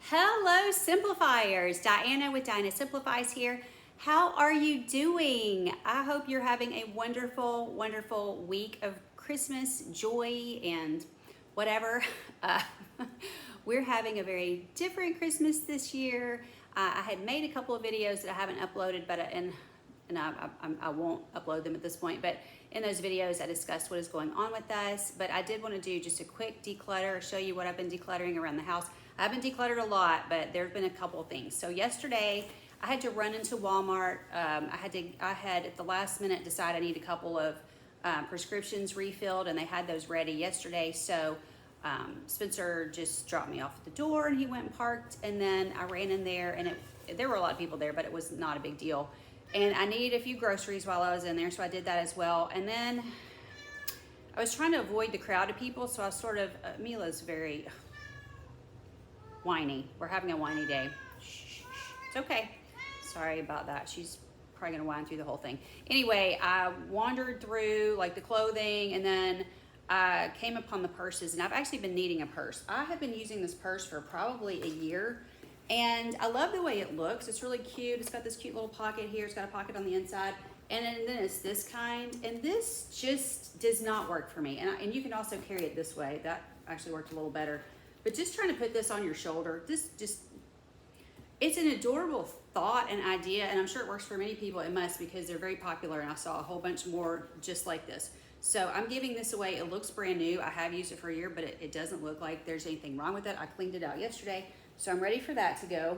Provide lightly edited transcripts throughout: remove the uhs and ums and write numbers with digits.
Hello, Simplifiers. Diana with Diana Simplifies here. How are you doing? I hope you're having a wonderful, wonderful week of Christmas joy and whatever. Uh, we're having a very different Christmas this year. I had made a couple of videos that I haven't uploaded, but I won't upload them at this point. But in those videos, I discussed what is going on with us. But I did want to do just a quick declutter, show you what I've been decluttering around the house. I haven't decluttered a lot, but there have been a couple of things. So yesterday, I had to run into Walmart. I had at the last minute decide I need a couple of prescriptions refilled, and they had those ready yesterday. So Spencer just dropped me off at the door, and he went and parked. And then I ran in there, and there were a lot of people there, but it was not a big deal. And I needed a few groceries while I was in there, so I did that as well. And then I was trying to avoid the crowd of people, so I sort of Mila's very whiny. We're having a whiny day. Shh, it's okay. Sorry about that. She's probably gonna whine through the whole thing. Anyway, I wandered through like the clothing, and then I came upon the purses, and I've actually been needing a purse. I have been using this purse for probably a year, and I love the way it looks. It's really cute. It's got this cute little pocket here. It's got a pocket on the inside, and then it's this kind, and this just does not work for me. And you can also carry it this way. That actually worked a little better. But just trying to put this on your shoulder, it's an adorable thought and idea, and I'm sure it works for many people. It must, because they're very popular, and I saw a whole bunch more just like this. So I'm giving this away. It looks brand new. I have used it for a year, but it doesn't look like there's anything wrong with it. I cleaned it out yesterday, so I'm ready for that to go.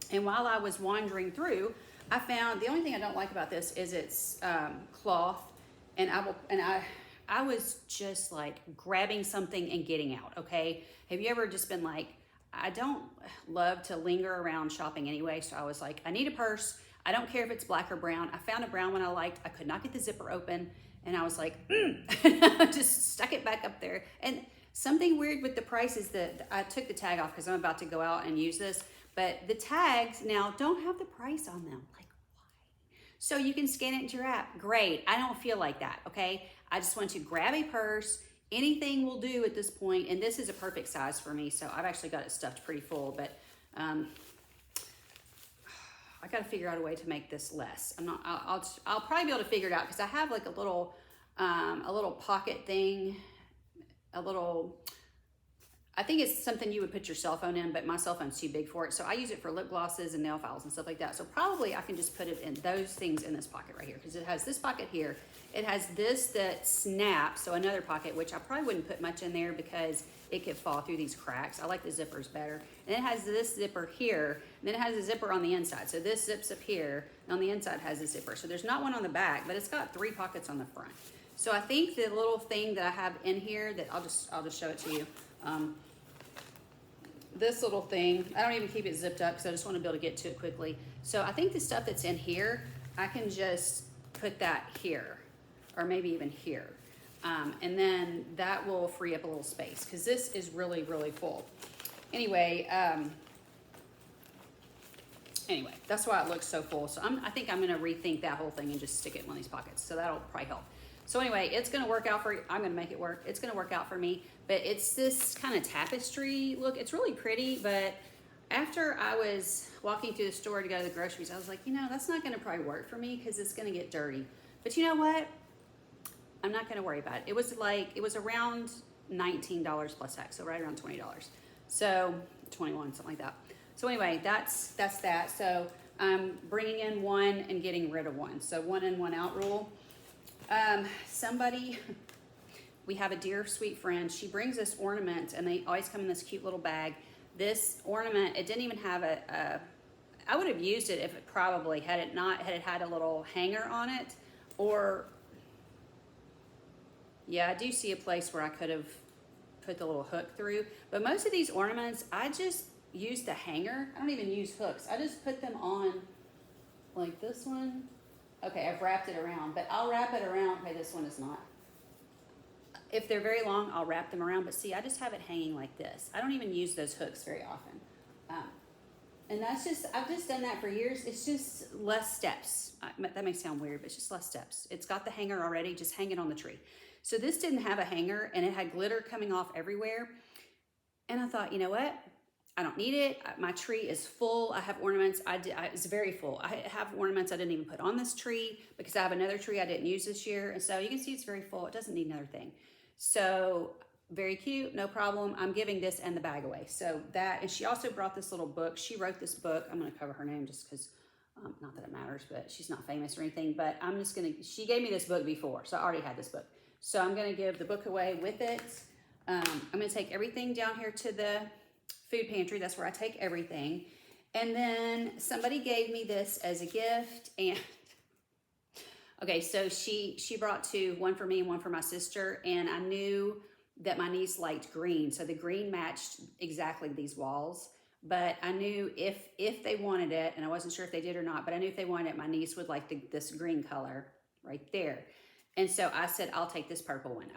And while I was wandering through, I found the only thing I don't like about this is it's cloth, and I was just like grabbing something and getting out, okay? Have you ever just been like, I don't love to linger around shopping anyway, so I was like, I need a purse. I don't care if it's black or brown. I found a brown one I liked. I could not get the zipper open, and I was like, I just stuck it back up there. And something weird with the price is that I took the tag off because I'm about to go out and use this, but the tags now don't have the price on them. Like, why? So you can scan it into your app. Great. I don't feel like that, okay? I just want to grab a purse. Anything will do at this point, and this is a perfect size for me, so I've actually got it stuffed pretty full, but I got to figure out a way to make this less. I'll probably be able to figure it out, because I have like a little pocket thing, I think it's something you would put your cell phone in, but my cell phone's too big for it. So I use it for lip glosses and nail files and stuff like that. So probably I can just put it in those things in this pocket right here, because it has this pocket here. It has this that snaps, so another pocket, which I probably wouldn't put much in there because it could fall through these cracks. I like the zippers better. And it has this zipper here, and then it has a zipper on the inside. So this zips up here, and on the inside has a zipper. So there's not one on the back, but it's got 3 pockets on the front. So I think the little thing that I have in here that I'll just show it to you. This little thing, I don't even keep it zipped up because I just want to be able to get to it quickly. So I think the stuff that's in here, I can just put that here, or maybe even here. And then that will free up a little space, because this is really, really full. Anyway, that's why it looks so full. So I think I'm going to rethink that whole thing and just stick it in one of these pockets. So that'll probably help. So anyway, it's going to work out for, I'm going to make it work. It's going to work out for me, but it's this kind of tapestry look. It's really pretty, but after I was walking through the store to go to the groceries, I was like, that's not going to probably work for me, because it's going to get dirty. But you know what? I'm not going to worry about it. It was around $19 plus tax, so right around $20. So 21, something like that. So anyway, that's that. So I'm bringing in one and getting rid of one. So 1 in, 1 out rule. We have a dear sweet friend. She brings us ornaments, and they always come in this cute little bag. This ornament, it didn't even have I would have used it if it probably had it had a little hanger on it, or yeah, I do see a place where I could have put the little hook through, but most of these ornaments, I just use the hanger. I don't even use hooks. I just put them on, like this one. Okay, I've wrapped it around, but I'll wrap it around. Okay, this one is not. If they're very long, I'll wrap them around, but see, I just have it hanging like this. I don't even use those hooks very often. And I've just done that for years. It's just less steps. That may sound weird, but it's just less steps. It's got the hanger already, just hang it on the tree. So this didn't have a hanger, and it had glitter coming off everywhere. And I thought, you know what? I don't need it. My tree is full. I have ornaments. It's very full. I have ornaments I didn't even put on this tree because I have another tree I didn't use this year. And so you can see it's very full. It doesn't need another thing. So very cute, no problem. I'm giving this and the bag away. So that, and she also brought this little book. She wrote this book. I'm going to cover her name just because, not that it matters, but she's not famous or anything. But I'm just going to, she gave me this book before. So I already had this book. So I'm going to give the book away with it. I'm going to take everything down here to the food pantry. That's where I take everything. And then somebody gave me this as a gift. And okay, so she brought two, one for me and one for my sister. And I knew that my niece liked green. So the green matched exactly these walls. But I knew if they wanted it, and I wasn't sure if they did or not, but I knew if they wanted it, my niece would like this green color right there. And so I said, I'll take this purple one.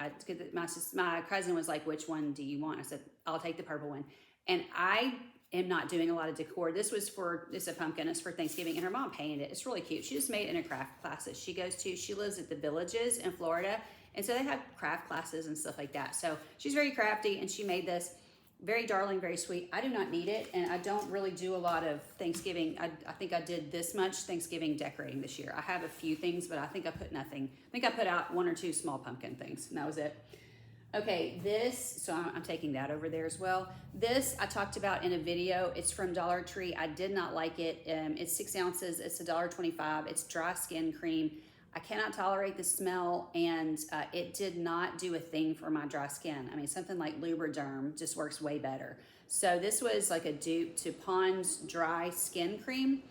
My cousin was like, which one do you want? I said, I'll take the purple one. And I am not doing a lot of decor. This is a pumpkin. It's for Thanksgiving. And her mom painted it. It's really cute. She just made it in a craft classes she goes to. She lives at the Villages in Florida. And so they have craft classes and stuff like that. So she's very crafty and she made this. Very darling, very sweet. I do not need it, and I don't really do a lot of Thanksgiving. I think I did this much Thanksgiving decorating this year. I have a few things, but I think I put nothing. I think I put out 1 or 2 small pumpkin things, and that was it. Okay, this, so I'm taking that over there as well. This I talked about in a video. It's from Dollar Tree. I did not like it. It's 6 ounces. It's $1.25. It's dry skin cream. I cannot tolerate the smell, and it did not do a thing for my dry skin. I mean, something like Lubriderm just works way better. So this was like a dupe to Pond's dry skin cream.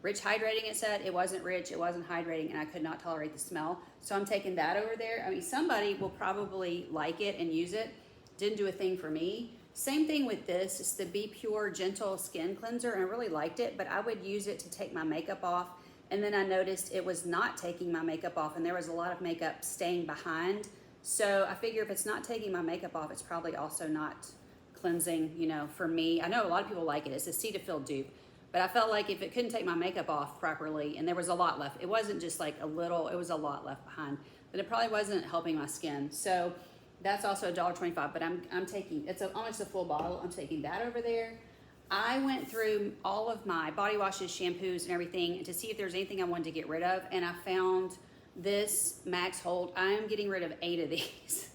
Rich hydrating, it said. It wasn't rich, it wasn't hydrating, and I could not tolerate the smell. So I'm taking that over there. I mean, somebody will probably like it and use it. Didn't do a thing for me. Same thing with this. It's the Be Pure Gentle Skin Cleanser, and I really liked it, but I would use it to take my makeup off. And then I noticed it was not taking my makeup off, and there was a lot of makeup staying behind. So I figure if it's not taking my makeup off, it's probably also not cleansing, you know, for me. I know a lot of people like it. It's a Cetaphil dupe. But I felt like if it couldn't take my makeup off properly, and there was a lot left, it wasn't just like a little, it was a lot left behind, but it probably wasn't helping my skin. So that's also $1.25, but I'm taking, it's almost a full bottle. I'm taking that over there. I went through all of my body washes, shampoos, and everything to see if there's anything I wanted to get rid of, and I found this Max Hold. I'm getting rid of 8 of these.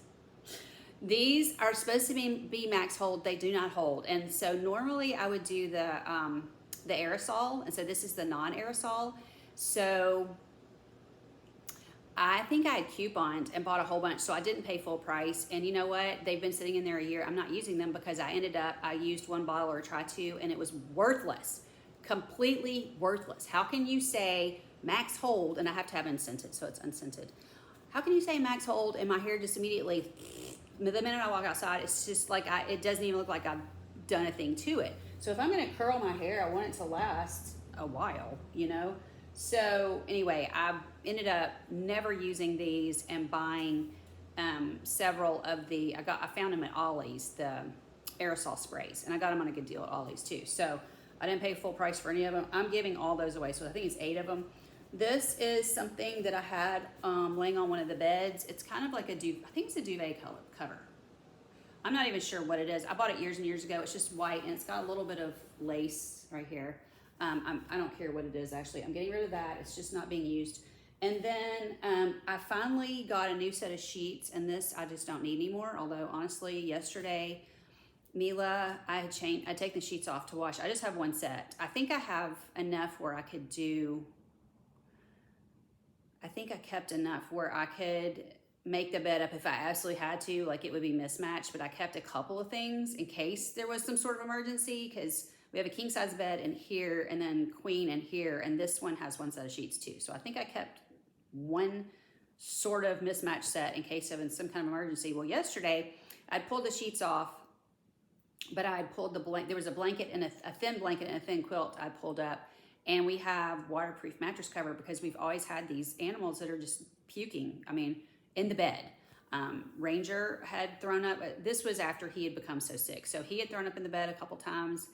These are supposed to be Max Hold. They do not hold, and so normally I would do the aerosol, and so this is the non-aerosol. So I think I had couponed and bought a whole bunch, so I didn't pay full price. And you know what? They've been sitting in there a year. I'm not using them because I used 1 bottle or tried to, and it was worthless, completely worthless. How can you say Max Hold, and I have to have unscented, so it's unscented. How can you say Max Hold and my hair just immediately, the minute I walk outside, it's just like, it doesn't even look like I've done a thing to it. So if I'm gonna curl my hair, I want it to last a while, you know? So anyway, I ended up never using these and buying several of I found them at Ollie's, the aerosol sprays, and I got them on a good deal at Ollie's too. So I didn't pay full price for any of them. I'm giving all those away, so I think it's 8 of them. This is something that I had laying on one of the beds. It's kind of like I think it's a duvet cover. I'm not even sure what it is. I bought it years and years ago. It's just white, and it's got a little bit of lace right here. I don't care what it is, actually. I'm getting rid of that. It's just not being used. And then I finally got a new set of sheets, and this I just don't need anymore. Although, honestly, yesterday, Mila, I take the sheets off to wash. I just have 1 set. I think I have enough where I could do, I think I kept enough where I could make the bed up if I absolutely had to, like it would be mismatched, but I kept a couple of things in case there was some sort of emergency, because we have a king size bed in here and then queen in here, and this one has 1 set of sheets too. So I think I kept 1 sort of mismatched set in case of some kind of emergency. Well, yesterday I pulled the sheets off, but I pulled there was a blanket and a thin blanket and a thin quilt I pulled up, and we have waterproof mattress cover because we've always had these animals that are just puking, I mean, in the bed. Ranger had thrown up, this was after he had become so sick. So he had thrown up in the bed a couple times,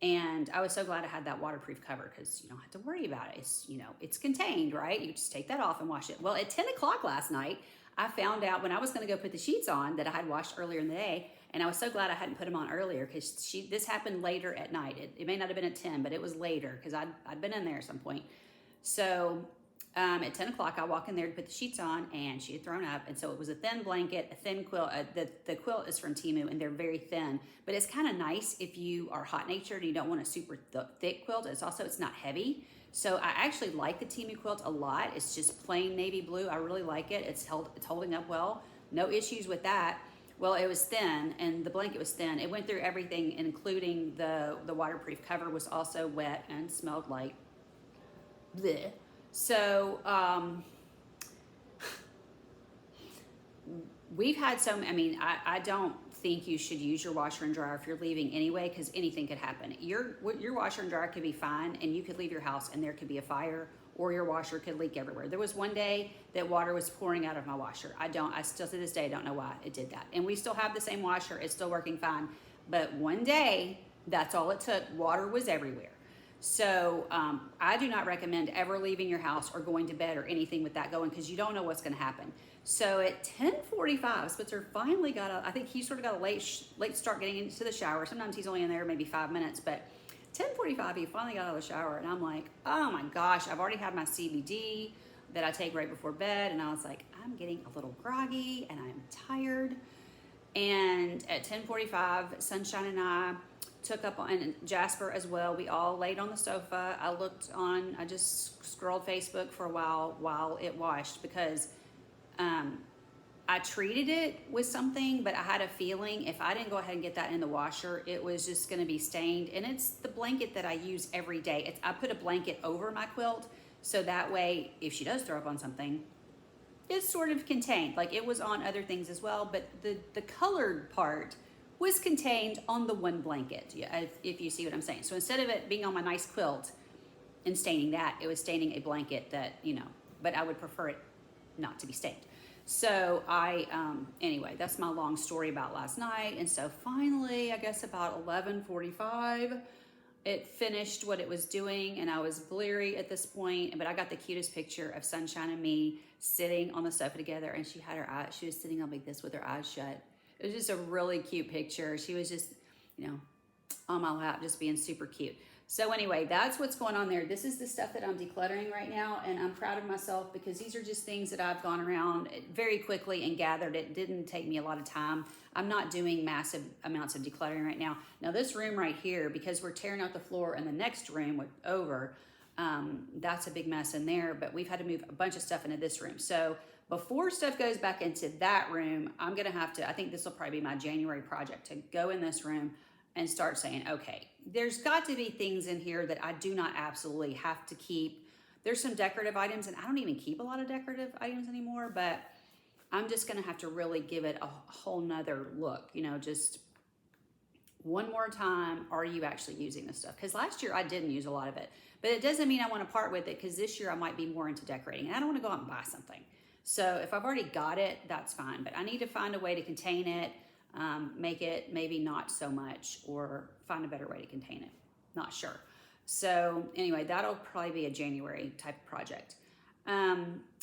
and I was so glad I had that waterproof cover because you don't have to worry about it. It's, you know, it's contained, right? You just take that off and wash it. Well, at 10 o'clock last night, I found out when I was gonna go put the sheets on that I had washed earlier in the day, And I was so glad I hadn't put them on earlier because this happened later at night. It may not have been at 10, but it was later because I'd been in there at some point. So at 10 o'clock, I walk in there to put the sheets on, and she had thrown up. And so it was a thin blanket, a thin quilt. The quilt is from Temu, and they're very thin. But it's kind of nice if you are hot-natured and you don't want a super thick quilt. It's not heavy. So I actually like the Temu quilt a lot. It's just plain navy blue. I really like it. It's holding up well. No issues with that. Well, it was thin, and the blanket was thin. It went through everything, including the waterproof cover was also wet and smelled like bleh. So we've had I don't think you should use your washer and dryer if you're leaving anyway, because anything could happen. Your washer and dryer could be fine, and you could leave your house and there could be a fire, or your washer could leak everywhere. There was one day that water was pouring out of my washer. I still to this day don't know why it did that. And we still have the same washer. It's still working fine. But one day, that's all it took. Water was everywhere. So I do not recommend ever leaving your house or going to bed or anything with that going, because you don't know what's going to happen. So at 10:45, Spitzer finally got I think he sort of got a late start getting into the shower. Sometimes he's only in there maybe 5 minutes, but 10:45 he finally got out of the shower, and I'm like, oh my gosh, I've already had my CBD that I take right before bed, and I was like, I'm getting a little groggy and I'm tired. And at 10:45, Sunshine and I took up on, and Jasper as well, we all laid on the sofa. I just scrolled Facebook for a while it washed, because I treated it with something, but I had a feeling if I didn't go ahead and get that in the washer, it was just going to be stained. And it's the blanket that I use every day. I put a blanket over my quilt, so that way if she does throw up on something, it's sort of contained. Like, it was on other things as well, but the colored part was contained on the one blanket, if you see what I'm saying. So instead of it being on my nice quilt and staining that, it was staining a blanket that, but I would prefer it not to be stained. So anyway, that's my long story about last night. And so finally, I guess about 11:45, it finished what it was doing, and I was bleary at this point, but I got the cutest picture of Sunshine and me sitting on the sofa together, and she was sitting up like this with her eyes shut. It was just a really cute picture. She was just, on my lap, just being super cute. So anyway, that's what's going on there. This is the stuff that I'm decluttering right now, and I'm proud of myself because these are just things that I've gone around very quickly and gathered. It didn't take me a lot of time. I'm not doing massive amounts of decluttering right now. Now this room right here, because we're tearing out the floor in the next room over, that's a big mess in there, but we've had to move a bunch of stuff into this room. So before stuff goes back into that room, I'm gonna have to, I think this will probably be my January project, to go in this room and start saying, okay, there's got to be things in here that I do not absolutely have to keep. There's some decorative items, and I don't even keep a lot of decorative items anymore, but I'm just gonna have to really give it a whole nother look, just one more time, are you actually using this stuff? Because last year I didn't use a lot of it, but it doesn't mean I wanna part with it, because this year I might be more into decorating, and I don't wanna go out and buy something. So if I've already got it, that's fine, but I need to find a way to contain it, make it maybe not so much, or find a better way to contain it. Not sure. So anyway, that'll probably be a January type of project.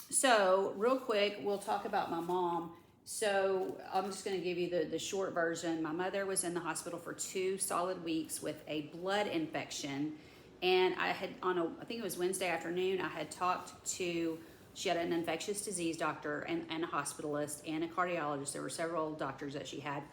So real quick, we'll talk about my mom. So I'm just going to give you the short version. My mother was in the hospital for 2 solid weeks with a blood infection. And I had, I think it was Wednesday afternoon, I had talked to, she had an infectious disease doctor and a hospitalist and a cardiologist. There were several doctors that she had.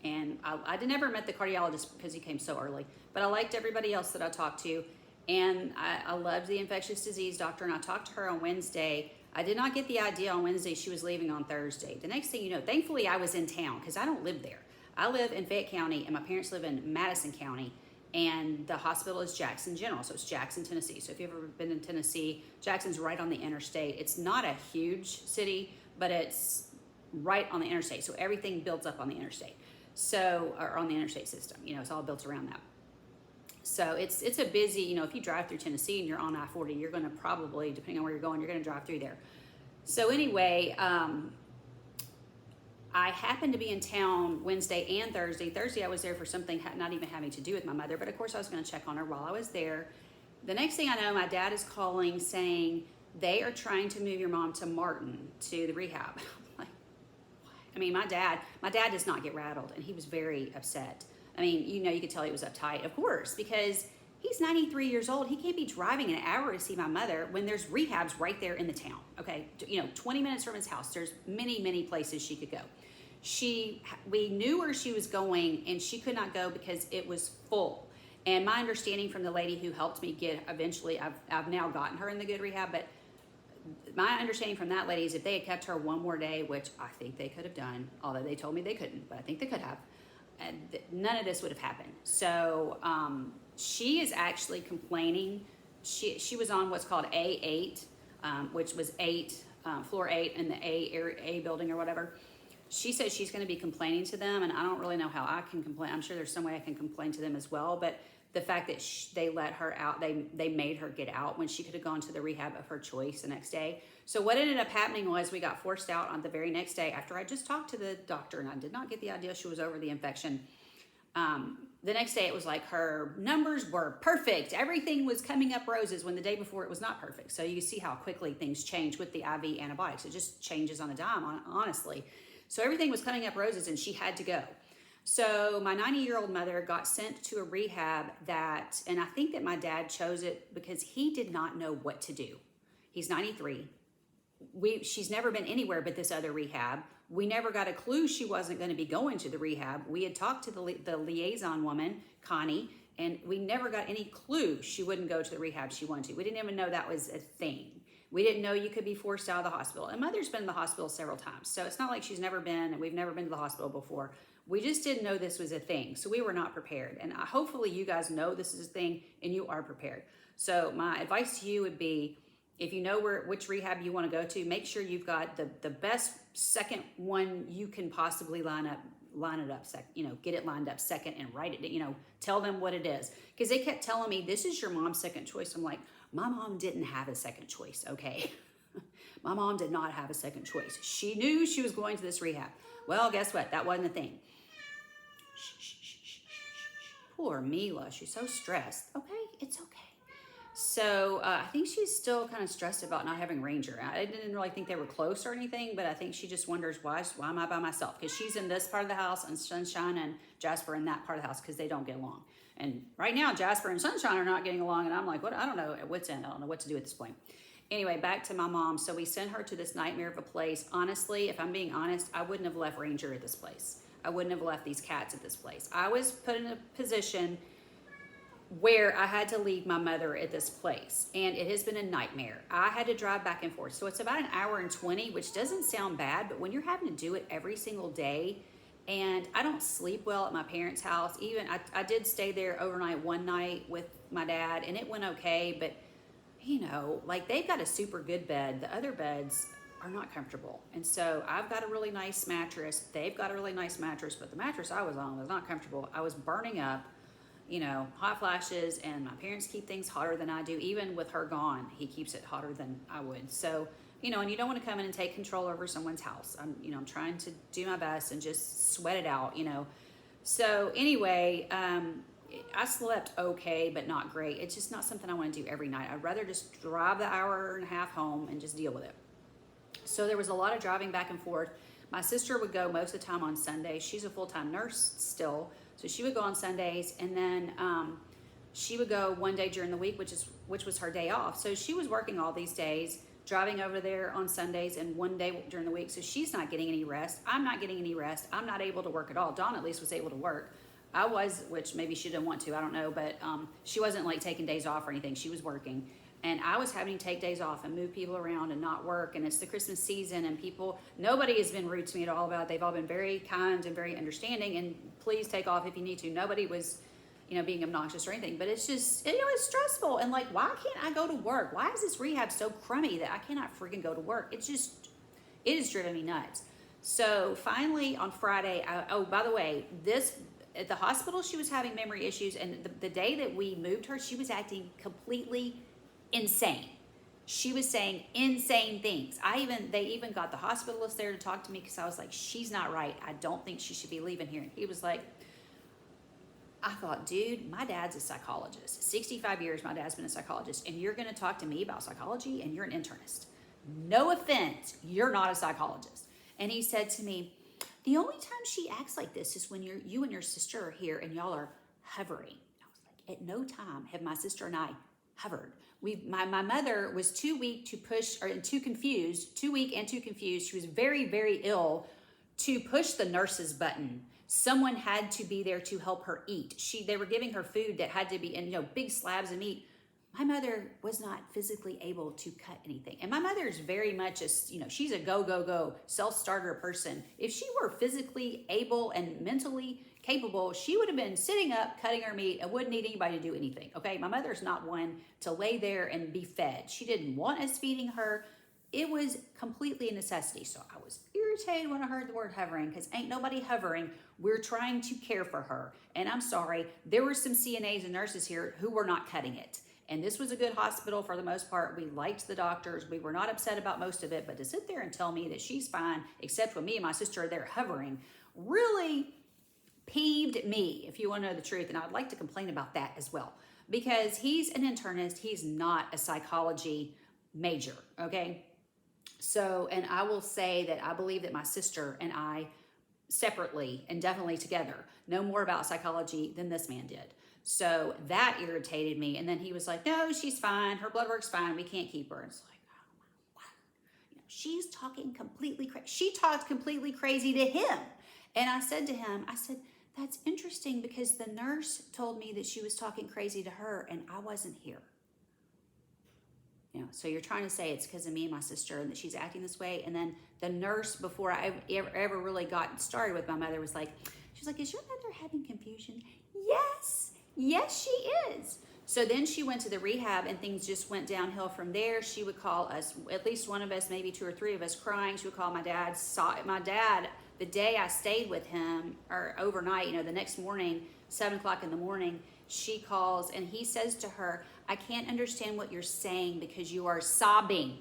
And I never met the cardiologist because he came so early, but I liked everybody else that I talked to. And I loved the infectious disease doctor, and I talked to her on Wednesday. I did not get the idea on Wednesday she was leaving on Thursday. The next thing you know, thankfully I was in town because I don't live there. I live in Fayette County, and my parents live in Madison County, and the hospital is Jackson General, so it's Jackson, Tennessee. So if you've ever been in Tennessee, Jackson's right on the interstate. It's not a huge city, but it's right on the interstate, so everything builds up on the interstate. So, or on the interstate system, it's all built around that. So it's a busy, if you drive through Tennessee and you're on I-40, you're going to probably, depending on where you're going, you're going to drive through there. So anyway, I happened to be in town Wednesday and Thursday. Thursday I was there for something not even having to do with my mother, but of course I was going to check on her while I was there. The next thing I know, my dad is calling saying they are trying to move your mom to Martin, to the rehab. I'm like, what? I mean, my dad does not get rattled, and he was very upset. I mean, you could tell he was uptight, of course, because he's 93 years old. He can't be driving an hour to see my mother when there's rehabs right there in the town. Okay, 20 minutes from his house. There's many, many places she could go. We knew where she was going, and she could not go because it was full. And my understanding from the lady who helped me eventually, I've now gotten her in the good rehab, but my understanding from that lady is if they had kept her one more day, which I think they could have done, although they told me they couldn't, but I think they could have, none of this would have happened. So she is actually complaining. She was on what's called A8, which was floor 8 in the A building or whatever. She says she's going to be complaining to them, and I don't really know how I can complain. I'm sure there's some way I can complain to them as well, but the fact that they let her out, they made her get out when she could have gone to the rehab of her choice the next day. So what ended up happening was we got forced out on the very next day after I just talked to the doctor, and I did not get the idea she was over the infection. The next day it was like her numbers were perfect. Everything was coming up roses when the day before it was not perfect. So you see how quickly things change with the IV antibiotics. It just changes on a dime, honestly. So everything was coming up roses, and she had to go. So my 90-year-old mother got sent to a rehab and I think that my dad chose it because he did not know what to do. He's 93. She's never been anywhere but this other rehab. We never got a clue she wasn't going to be going to the rehab. We had talked to the liaison woman, Connie, and we never got any clue she wouldn't go to the rehab she wanted to. We didn't even know that was a thing. We didn't know you could be forced out of the hospital. And Mother's been in the hospital several times. So it's not like she's never been, and we've never been to the hospital before. We just didn't know this was a thing. So we were not prepared. And hopefully you guys know this is a thing and you are prepared. So my advice to you would be, if you know which rehab you want to go to, make sure you've got the best second one you can possibly line it up, get it lined up second and write it, tell them what it is. Because they kept telling me, this is your mom's second choice. I'm like, my mom didn't have a second choice, okay? My mom did not have a second choice. She knew she was going to this rehab. Well, guess what? That wasn't a thing. Poor Mila, she's so stressed. Okay, it's okay. So I think she's still kind of stressed about not having Ranger. I didn't really think they were close or anything, but I think she just wonders, why am I by myself? Because she's in this part of the house, and Sunshine and Jasper in that part of the house because they don't get along. And right now, Jasper and Sunshine are not getting along, and I'm like, what? I don't know at what's end. I don't know what to do at this point. Anyway, back to my mom. So we sent her to this nightmare of a place. Honestly, if I'm being honest, I wouldn't have left Ranger at this place. I wouldn't have left these cats at this place. I was put in a position where I had to leave my mother at this place, and it has been a nightmare. I had to drive back and forth. So it's about an hour and 20, which doesn't sound bad, but when you're having to do it every single day, and I don't sleep well at my parents' house. Even I did stay there overnight one night with my dad, and it went okay, but like they've got a super good bed. The other beds are not comfortable. And so I've got a really nice mattress. They've got a really nice mattress, but the mattress I was on was not comfortable. I was burning up, hot flashes, and my parents keep things hotter than I do. Even with her gone, he keeps it hotter than I would. So, and you don't want to come in and take control over someone's house. I'm trying to do my best and just sweat it out, So anyway, I slept okay, but not great. It's just not something I want to do every night. I'd rather just drive the hour and a half home and just deal with it. So there was a lot of driving back and forth. My sister would go most of the time on Sundays. She's a full-time nurse still, so she would go on Sundays, and then she would go one day during the week, which was her day off. So she was working all these days, driving over there on Sundays and one day during the week. So she's not getting any rest. I'm not getting any rest. I'm not able to work at all. Dawn at least was able to work. I was, which maybe she didn't want to, I don't know, but she wasn't like taking days off or anything. She was working. And I was having to take days off and move people around and not work. And it's the Christmas season, and nobody has been rude to me at all about it. They've all been very kind and very understanding, and please take off if you need to. Nobody was, being obnoxious or anything, but it's just, it's stressful. And like, why can't I go to work? Why is this rehab so crummy that I cannot freaking go to work? It has driven me nuts. So finally on Friday, by the way, at the hospital, she was having memory issues, and the day that we moved her, she was acting completely insane. She was saying insane things. They even got the hospitalist there to talk to me because I was like, she's not right. I don't think she should be leaving here. And he was like, I thought, dude, my dad's a psychologist. 65 years, my dad's been a psychologist, and you're going to talk to me about psychology, and you're an internist. No offense, you're not a psychologist. And he said to me, The only time she acts like this is when you and your sister are here and y'all are hovering. I was like, at no time have my sister and I hovered. My mother was too weak to push, or too confused, too weak and too confused. She was very, very ill to push the nurse's button. Someone had to be there to help her eat. They were giving her food that had to be in, big slabs of meat. My mother was not physically able to cut anything. And my mother is very much she's a go, go, go, self-starter person. If she were physically able and mentally capable, she would have been sitting up, cutting her meat, and wouldn't need anybody to do anything, okay? My mother's not one to lay there and be fed. She didn't want us feeding her. It was completely a necessity. So I was irritated when I heard the word hovering, because ain't nobody hovering. We're trying to care for her. And I'm sorry, there were some CNAs and nurses here who were not cutting it. And this was a good hospital for the most part. We liked the doctors. We were not upset about most of it. But to sit there and tell me that she's fine, except when me and my sister are there hovering, really peeved me, if you want to know the truth. And I'd like to complain about that as well. Because he's an internist. He's not a psychology major, okay? So, and I will say that I believe that my sister and I, separately and definitely together, know more about psychology than this man did. So that irritated me. And then he was like, no, she's fine. Her blood work's fine. We can't keep her. And it's like, oh, what? She's talking completely crazy. She talked completely crazy to him. And I said to him, that's interesting, because the nurse told me that she was talking crazy to her and I wasn't here. So you're trying to say it's because of me and my sister and that she's acting this way. And then the nurse, before I ever really got started with my mother, was like, she's like, is your mother having confusion? Yes, she is. So then she went to the rehab and things just went downhill from there. She would call us, at least one of us, maybe two or three of us, crying. She would call my dad. My dad, the day I stayed with him, or overnight, the next morning, 7 o'clock in the morning, she calls and he says to her, I can't understand what you're saying because you are sobbing.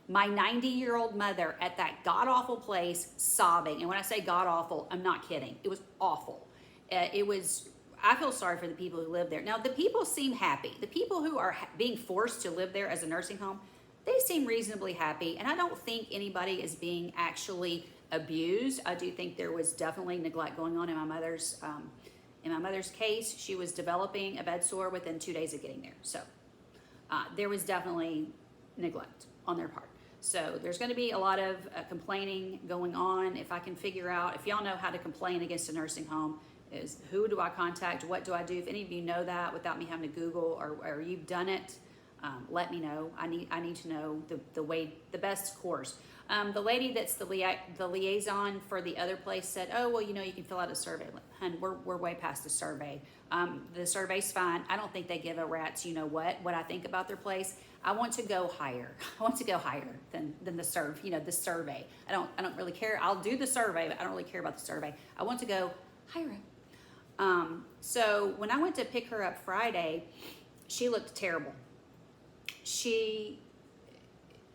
My 90-year-old mother at that god-awful place sobbing. And when I say god-awful, I'm not kidding. It was awful. I feel sorry for the people who live there. Now, the people seem happy. The people who are being forced to live there as a nursing home, they seem reasonably happy. And I don't think anybody is being actually abused. I do think there was definitely neglect going on in my mother's case. She was developing a bed sore within 2 days of getting there. So there was definitely neglect on their part. So there's going to be a lot of complaining going on. If I can figure out, if y'all know how to complain against a nursing home, is who do I contact? What do I do? If any of you know that without me having to Google, or you've done it, let me know. I need to know the best course. The lady that's the liaison for the other place said, oh, well, you can fill out a survey. Hun, we're way past the survey. The survey's fine. I don't think they give a rat's what I think about their place. I want to go higher. I want to go higher than the survey. I don't really care. I'll do the survey, but I don't really care about the survey. I want to go higher. So when I went to pick her up Friday, she looked terrible. She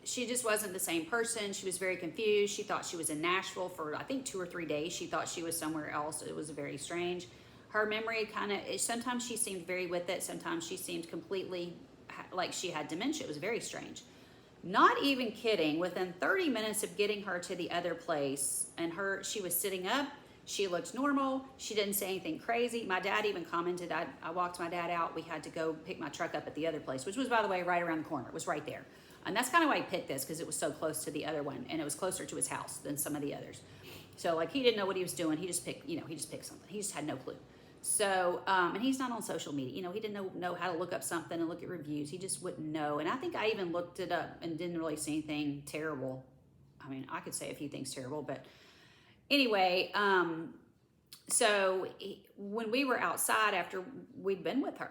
just wasn't the same person. She was very confused. She thought she was in Nashville for, I think, 2 or 3 days. She thought she was somewhere else. It was very strange. Her memory sometimes she seemed very with it. Sometimes she seemed completely like she had dementia. It was very strange. Not even kidding. Within 30 minutes of getting her to the other place, and she was sitting up, she looked normal. She didn't say anything crazy. My dad even commented, I walked my dad out. We had to go pick my truck up at the other place, which was, by the way, right around the corner. It was right there. And that's kind of why I picked this, because it was so close to the other one, and it was closer to his house than some of the others. So he didn't know what he was doing. He just picked, he just picked something. He just had no clue. So, and he's not on social media. He didn't know how to look up something and look at reviews. He just wouldn't know. And I think I even looked it up and didn't really see anything terrible. I mean, I could say a few things terrible, but anyway, so when we were outside after we'd been with her,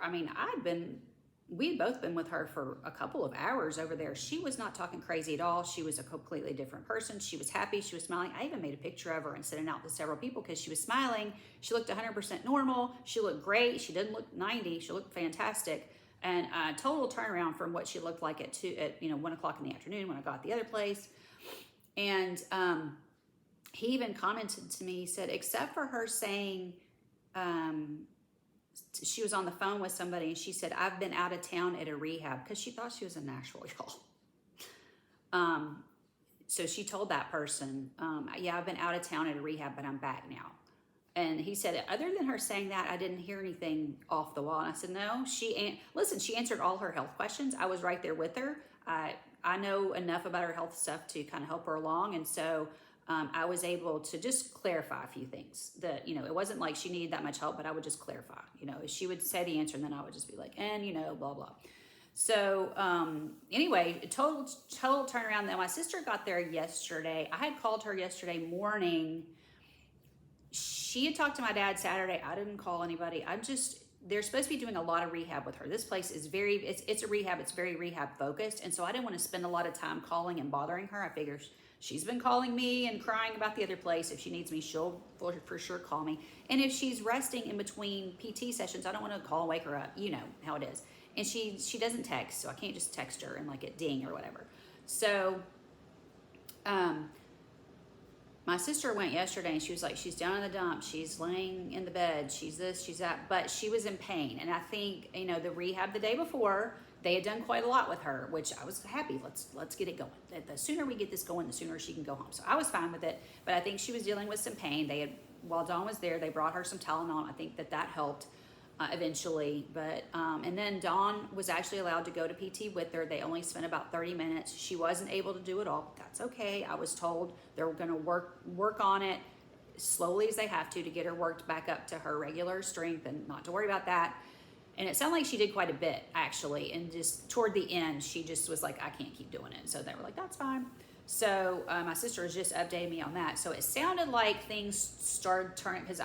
we'd both been with her for a couple of hours over there. She was not talking crazy at all. She was a completely different person. She was happy. She was smiling. I even made a picture of her and sent it out to several people because she was smiling. She looked 100% normal. She looked great. She didn't look 90. She looked fantastic. And a total turnaround from what she looked like at 1 o'clock in the afternoon when I got the other place. And he even commented to me, he said, except for her saying, she was on the phone with somebody and she said, I've been out of town at a rehab, because she thought she was in Nashville, y'all. so she told that person, yeah, I've been out of town at a rehab, but I'm back now. And he said, other than her saying that, I didn't hear anything off the wall. And I said, no, listen, she answered all her health questions. I was right there with her. I know enough about her health stuff to kind of help her along. And so I was able to just clarify a few things that, it wasn't like she needed that much help, but I would just clarify, she would say the answer and then I would just be like, and, blah, blah. So anyway, total turnaround. Then my sister got there yesterday. I had called her yesterday morning. She had talked to my dad Saturday. I didn't call anybody. They're supposed to be doing a lot of rehab with her. This place is it's a rehab. It's very rehab focused. And so I didn't want to spend a lot of time calling and bothering her. I figured she's been calling me and crying about the other place. If she needs me, she'll for sure call me. And if she's resting in between PT sessions, I don't want to call and wake her up. You know how it is. And she doesn't text, so I can't just text her and like it ding or whatever. So, my sister went yesterday and she was like, she's down in the dump. She's laying in the bed. She's this, she's that. But she was in pain. And I think, the rehab the day before, they had done quite a lot with her, which I was happy. Let's get it going. The sooner we get this going, the sooner she can go home. So I was fine with it. But I think she was dealing with some pain. While Dawn was there, they brought her some Tylenol. I think that helped eventually. But and then Dawn was actually allowed to go to PT with her. They only spent about 30 minutes. She wasn't able to do it all. That's okay. I was told they were going to work on it slowly as they have to get her worked back up to her regular strength and not to worry about that. And it sounded like she did quite a bit actually. And just toward the end, she just was like, I can't keep doing it. So they were like, that's fine. So my sister was just updating me on that. So it sounded like things started turning, because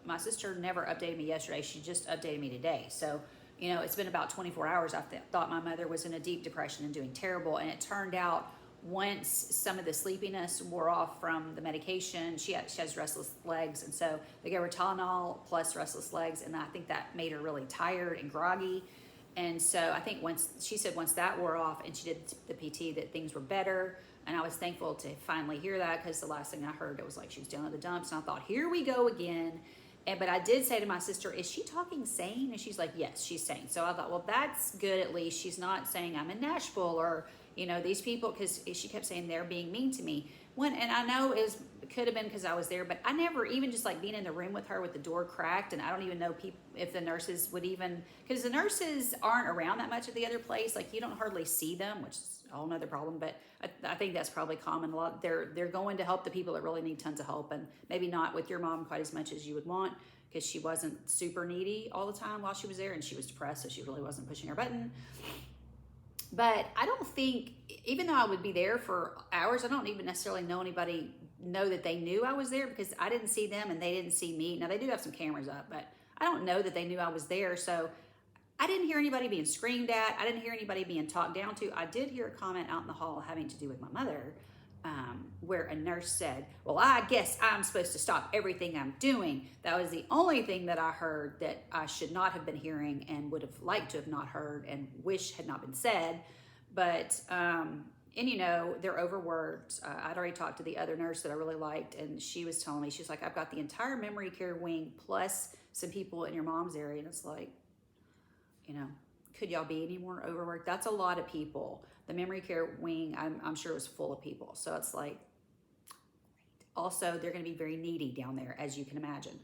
my sister never updated me yesterday. She just updated me today. So, it's been about 24 hours. I thought my mother was in a deep depression and doing terrible. And it turned out once some of the sleepiness wore off from the medication, she has restless legs. And so they gave her Tylenol plus restless legs. And I think that made her really tired and groggy. And so I think once that wore off and she did the PT, that things were better. And I was thankful to finally hear that, because the last thing I heard, it was like she was down at the dumps. And I thought, here we go again. But I did say to my sister, is she talking sane? And she's like, yes, she's sane. So I thought, well, that's good. At least she's not saying I'm in Nashville or, these people, because she kept saying they're being mean to me. And I know it could have been because I was there, but I never, even just like being in the room with her with the door cracked, and I don't even know if the nurses would even, because the nurses aren't around that much at the other place. Like you don't hardly see them, which is a whole nother problem, but I think that's probably common. A lot, they're going to help the people that really need tons of help, and maybe not with your mom quite as much as you would want, because she wasn't super needy all the time while she was there, and she was depressed, so she really wasn't pushing her button. But I don't think, even though I would be there for hours, I don't even necessarily know that they knew I was there, because I didn't see them and they didn't see me. Now they do have some cameras up, but I don't know that they knew I was there. So I didn't hear anybody being screamed at. I didn't hear anybody being talked down to. I did hear a comment out in the hall having to do with my mother, where a nurse said, well, I guess I'm supposed to stop everything I'm doing. That was the only thing that I heard that I should not have been hearing and would have liked to have not heard and wish had not been said. But, they're overworked. I'd already talked to the other nurse that I really liked, and she was telling me, she's like, I've got the entire memory care wing plus some people in your mom's area. And it's like, could y'all be any more overworked? That's a lot of people. The memory care wing, I'm sure, was full of people. So it's like, also, they're going to be very needy down there, as you can imagine.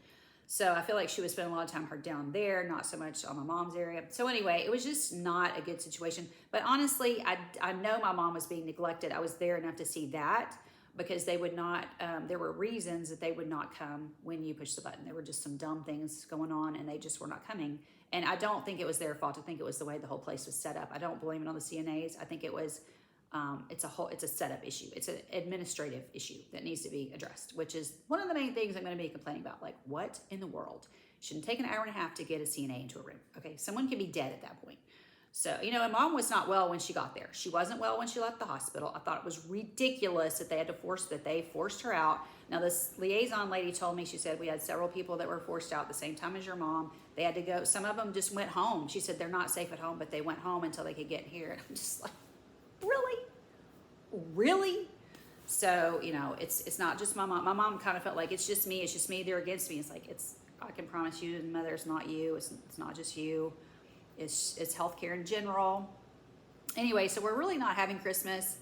So I feel like she was spending a lot of time down there, not so much on my mom's area. So anyway, it was just not a good situation. But honestly, I know my mom was being neglected. I was there enough to see that, because they would not, there were reasons that they would not come when you push the button. There were just some dumb things going on, and they just were not coming. And I don't think it was their fault. I think it was the way the whole place was set up. I don't blame it on the CNAs. I think it was, it's a setup issue. It's an administrative issue that needs to be addressed, which is one of the main things I'm going to be complaining about. Like, what in the world? Shouldn't take an hour and a half to get a CNA into a room. Okay, someone could be dead at that point. So, and mom was not well when she got there. She wasn't well when she left the hospital. I thought it was ridiculous that they forced her out. Now, this liaison lady told me, she said, we had several people that were forced out at the same time as your mom. They had to go. Some of them just went home. She said they're not safe at home, but they went home until they could get here. And I'm just like, really? So, it's not just my mom. My mom kind of felt like it's just me. They're against me. It's like, I can promise you, mother, it's not you. It's not just you. It's healthcare in general. Anyway, so we're really not having Christmas.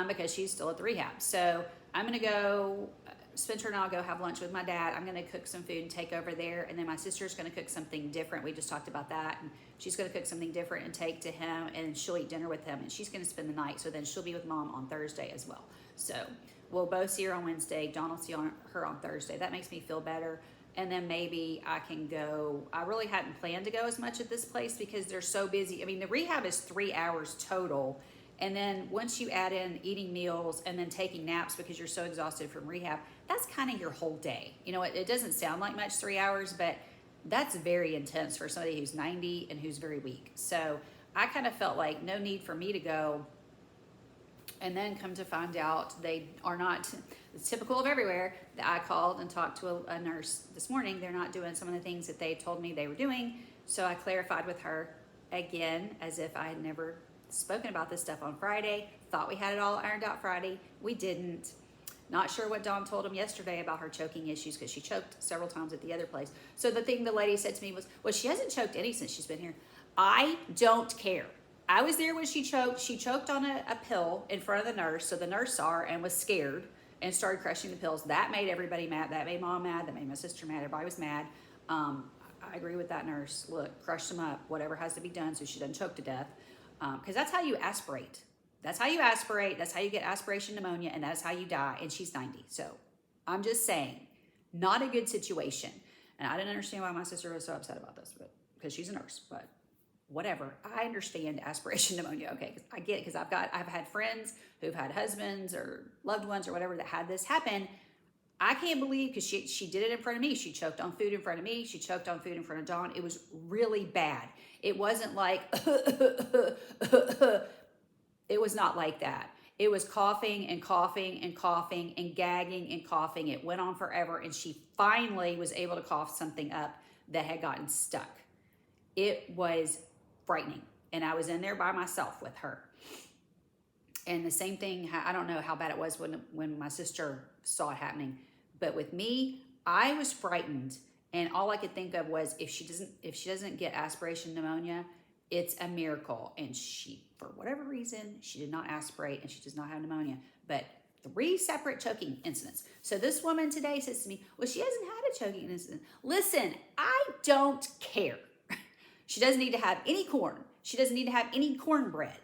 because she's still at the rehab. So I'm going to go, Spencer and I'll go have lunch with my dad. I'm going to cook some food and take over there. And then my sister's going to cook something different. We just talked about that. And she's going to cook something different and take to him, and she'll eat dinner with him. And she's going to spend the night. So then she'll be with mom on Thursday as well. So we'll both see her on Wednesday. John will see her on Thursday. That makes me feel better. And then maybe I can go. I really hadn't planned to go as much at this place because they're so busy. I mean, the rehab is 3 hours total. And then once you add in eating meals and then taking naps because you're so exhausted from rehab, that's kind of your whole day. You know, it doesn't sound like much, 3 hours, but that's very intense for somebody who's 90 and who's very weak. So I kind of felt like no need for me to go. And then come to find out they are not, it's typical of everywhere. I called and talked to a nurse this morning. They're not doing some of the things that they told me they were doing. So I clarified with her again, as if I had never spoken about this stuff on Friday. Thought we had it all ironed out Friday. We didn't. Not sure what Dawn told him yesterday about her choking issues, because she choked several times at the other place. So the thing the lady said to me was, well, she hasn't choked any since she's been here. I don't care. I was there when she choked. She choked on a pill in front of the nurse. So the nurse saw her and was scared and started crushing the pills. That made everybody mad. That made mom mad. That made my sister mad. Everybody was mad. I agree with that nurse. Look, crush them up. Whatever has to be done so she doesn't choke to death. Because that's how you aspirate. That's how you aspirate. That's how you get aspiration pneumonia, and that's how you die. And she's 90. So I'm just saying, not a good situation. And I didn't understand why my sister was so upset about this, but because she's a nurse. But whatever. I understand aspiration pneumonia. Okay, I get it, because I've had friends who've had husbands or loved ones or whatever that had this happen. I can't believe, because she did it in front of me. She choked on food in front of me. She choked on food in front of Dawn. It was really bad. It wasn't like, it was not like that. It was coughing and coughing and coughing and gagging and coughing. It went on forever, and she finally was able to cough something up that had gotten stuck. It was frightening, and I was in there by myself with her. And the same thing, I don't know how bad it was when my sister saw it happening, but with me, I was frightened, and all I could think of was, if she doesn't get aspiration pneumonia, it's a miracle. And she, for whatever reason, she did not aspirate, and she does not have pneumonia. But 3 separate choking incidents. So this woman today says to me, well, she hasn't had a choking incident. Listen, I don't care. She doesn't need to have any corn. She doesn't need to have any cornbread.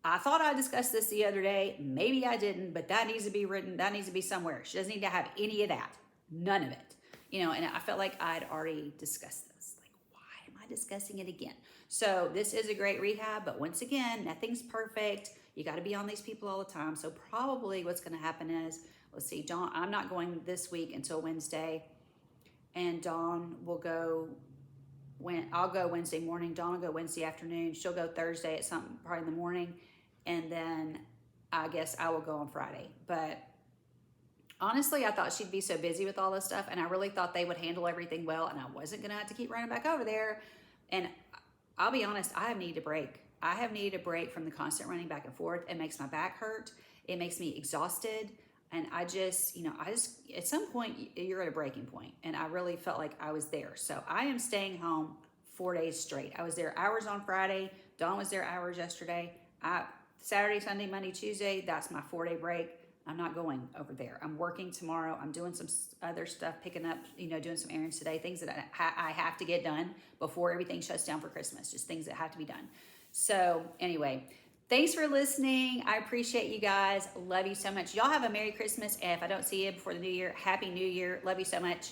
I thought I discussed this the other day. Maybe I didn't, but that needs to be written. That needs to be somewhere. She doesn't need to have any of that. None of it. You know, and I felt like I'd already discussed this. Like, why am I discussing it again? So this is a great rehab, but once again, nothing's perfect. You got to be on these people all the time. So probably what's going to happen is, let's see, Dawn, I'm not going this week until Wednesday, and Dawn will go. I'll go Wednesday morning. Dawn will go Wednesday afternoon. She'll go Thursday at some probably in the morning, and then I guess I will go on Friday. But honestly, I thought she'd be so busy with all this stuff, and I really thought they would handle everything well, and I wasn't gonna have to keep running back over there. And I'll be honest, I have needed a break. I have needed a break from the constant running back and forth. It makes my back hurt. It makes me exhausted. And I just, at some point, you're at a breaking point. And I really felt like I was there. So I am staying home 4 days straight. I was there hours on Friday. Dawn was there hours yesterday. Saturday, Sunday, Monday, Tuesday, that's my 4-day break. I'm not going over there. I'm working tomorrow. I'm doing some other stuff, picking up, doing some errands today, things that I have to get done before everything shuts down for Christmas, just things that have to be done. So anyway, thanks for listening. I appreciate you guys. Love you so much. Y'all have a Merry Christmas. And if I don't see you before the New Year, Happy New Year. Love you so much.